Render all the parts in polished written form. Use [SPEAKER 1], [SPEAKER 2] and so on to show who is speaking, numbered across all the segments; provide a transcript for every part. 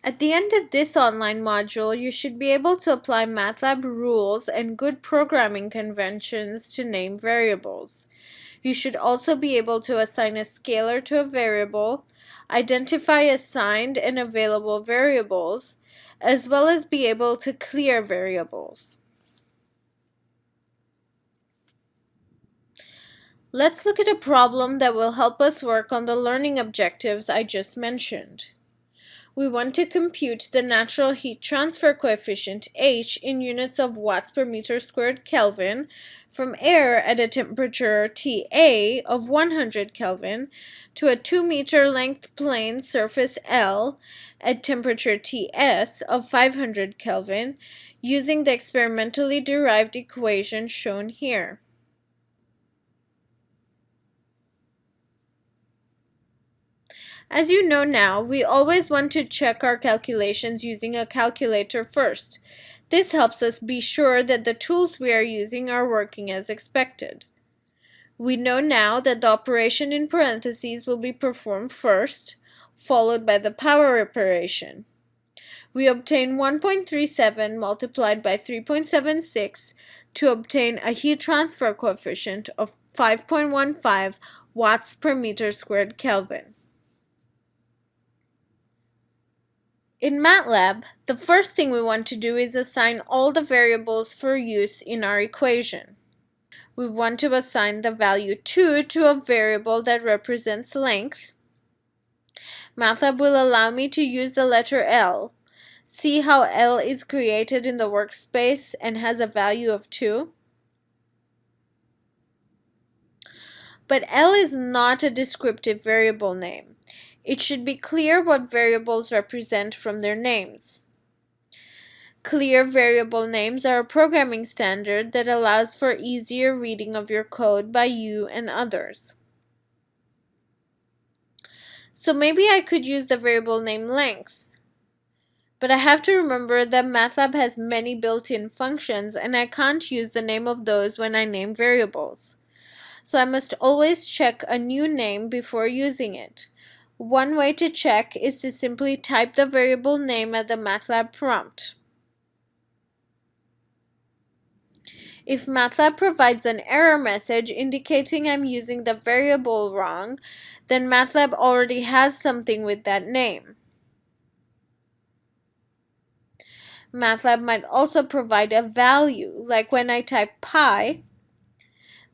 [SPEAKER 1] At the end of this online module, you should be able to apply MATLAB rules and good programming conventions to name variables. You should also be able to assign a scalar to a variable, identify assigned and available variables, as well as be able to clear variables. Let's look at a problem that will help us work on the learning objectives I just mentioned. We want to compute the natural heat transfer coefficient H in units of watts per meter squared Kelvin from air at a temperature TA of 100 Kelvin to a 2-meter length plane surface L at temperature Ts of 500 Kelvin using the experimentally derived equation shown here. As you know now, we always want to check our calculations using a calculator first. This helps us be sure that the tools we are using are working as expected. We know now that the operation in parentheses will be performed first, followed by the power operation. We obtain 1.37 multiplied by 3.76 to obtain a heat transfer coefficient of 5.15 watts per meter squared Kelvin. In MATLAB, the first thing we want to do is assign all the variables for use in our equation. We want to assign the value 2 to a variable that represents length. MATLAB will allow me to use the letter L. See how L is created in the workspace and has a value of 2? But L is not a descriptive variable name. It should be clear what variables represent from their names. Clear variable names are a programming standard that allows for easier reading of your code by you and others. So maybe I could use the variable name length. But I have to remember that MATLAB has many built-in functions and I can't use the name of those when I name variables. So I must always check a new name before using it. One way to check is to simply type the variable name at the MATLAB prompt. If MATLAB provides an error message indicating I'm using the variable wrong, then MATLAB already has something with that name. MATLAB might also provide a value, like when I type pi.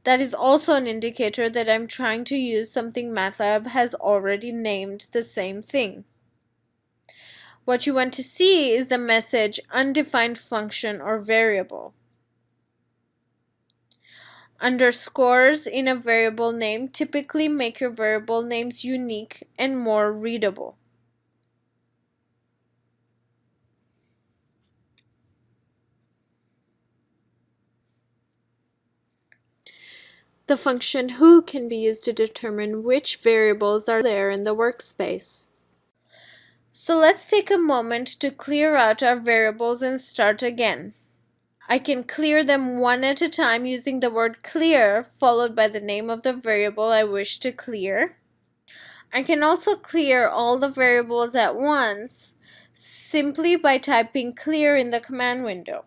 [SPEAKER 1] That is also an indicator that I'm trying to use something MATLAB has already named the same thing. What you want to see is the message undefined function or variable. Underscores in a variable name typically make your variable names unique and more readable. The function who can be used to determine which variables are there in the workspace. So let's take a moment to clear out our variables and start again. I can clear them one at a time using the word clear followed by the name of the variable I wish to clear. I can also clear all the variables at once simply by typing clear in the command window.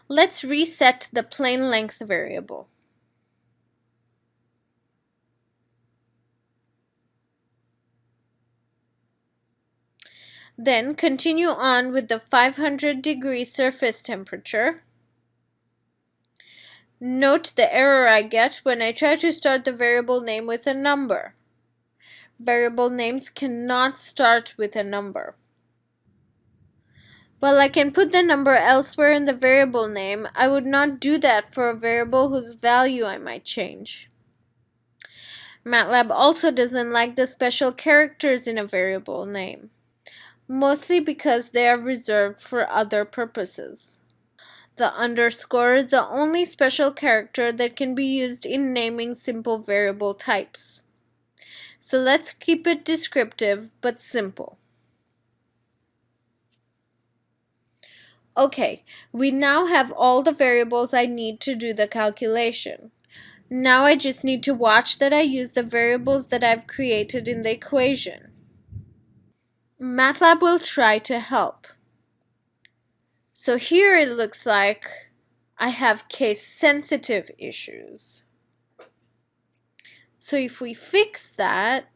[SPEAKER 1] Let's reset the plane length variable. Then continue on with the 500-degree surface temperature. Note the error I get when I try to start the variable name with a number. Variable names cannot start with a number. While I can put the number elsewhere in the variable name, I would not do that for a variable whose value I might change. MATLAB also doesn't like the special characters in a variable name, mostly because they are reserved for other purposes. The underscore is the only special character that can be used in naming simple variable types. So let's keep it descriptive but simple. Okay, we now have all the variables I need to do the calculation. Now I just need to watch that I use the variables that I've created in the equation. MATLAB will try to help. So here it looks like I have case-sensitive issues. So if we fix that,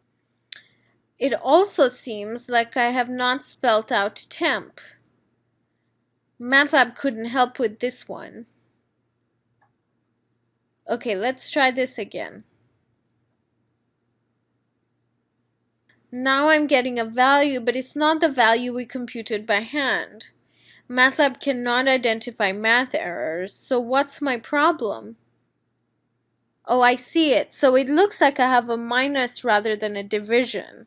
[SPEAKER 1] it also seems like I have not spelled out temp. MATLAB couldn't help with this one. Okay, let's try this again. Now I'm getting a value, but it's not the value we computed by hand. MATLAB cannot identify math errors, so what's my problem? Oh, I see it. So it looks like I have a minus rather than a division.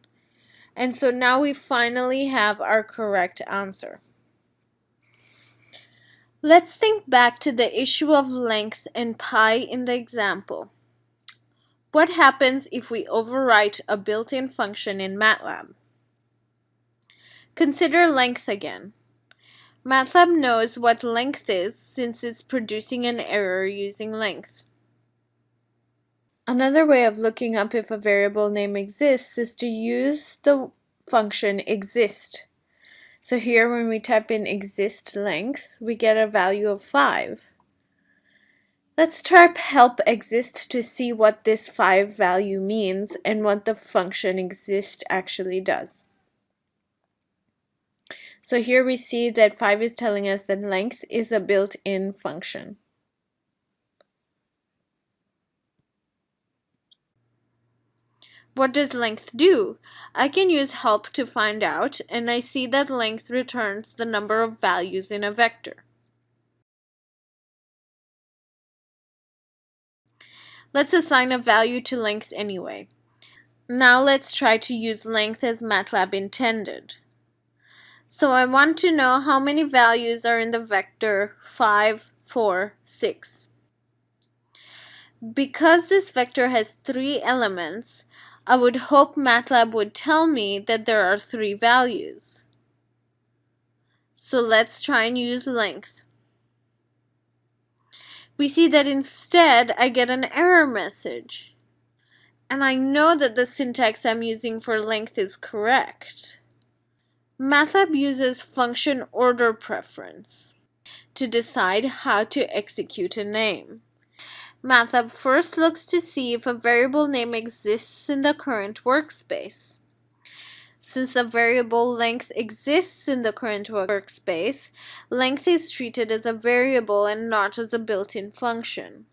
[SPEAKER 1] And so now we finally have our correct answer. Let's think back to the issue of length and pi in the example. What happens if we overwrite a built-in function in MATLAB? Consider length again. MATLAB knows what length is since it's producing an error using length. Another way of looking up if a variable name exists is to use the function exist. So here when we type in exist length, we get a value of 5. Let's type help exist to see what this 5 value means and what the function exist actually does. So here we see that 5 is telling us that length is a built-in function. What does length do? I can use help to find out, and I see that length returns the number of values in a vector. Let's assign a value to length anyway. Now let's try to use length as MATLAB intended. So I want to know how many values are in the vector 5, 4, 6. Because this vector has 3 elements, I would hope MATLAB would tell me that there are 3 values. So let's try and use length. We see that instead I get an error message. And I know that the syntax I'm using for length is correct. MATLAB uses function order preference to decide how to execute a name. MATLAB first looks to see if a variable name exists in the current workspace. Since the variable length exists in the current workspace, length is treated as a variable and not as a built-in function.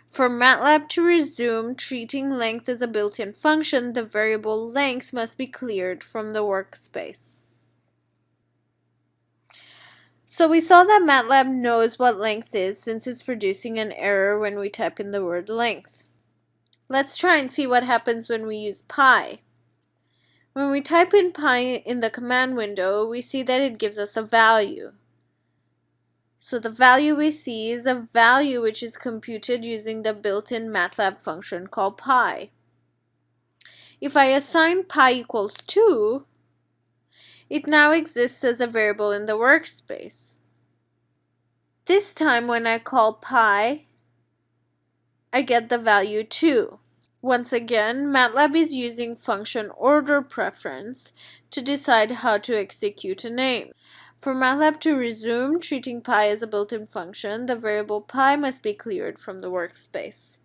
[SPEAKER 1] For MATLAB to resume treating length as a built-in function, the variable length must be cleared from the workspace. So we saw that MATLAB knows what length is since it's producing an error when we type in the word length. Let's try and see what happens when we use pi. When we type in pi in the command window, we see that it gives us a value. So the value we see is a value which is computed using the built-in MATLAB function called pi. If I assign pi equals 2, it now exists as a variable in the workspace. This time when I call pi, I get the value 2. Once again, MATLAB is using function order preference to decide how to execute a name. For MATLAB to resume treating pi as a built-in function, the variable pi must be cleared from the workspace.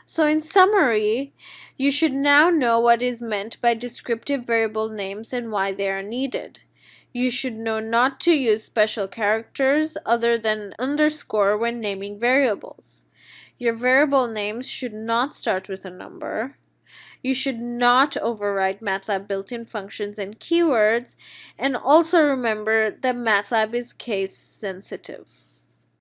[SPEAKER 1] So in summary, you should now know what is meant by descriptive variable names and why they are needed. You should know not to use special characters other than underscore when naming variables. Your variable names should not start with a number. You should not override MATLAB built-in functions and keywords, and also remember that MATLAB is case sensitive.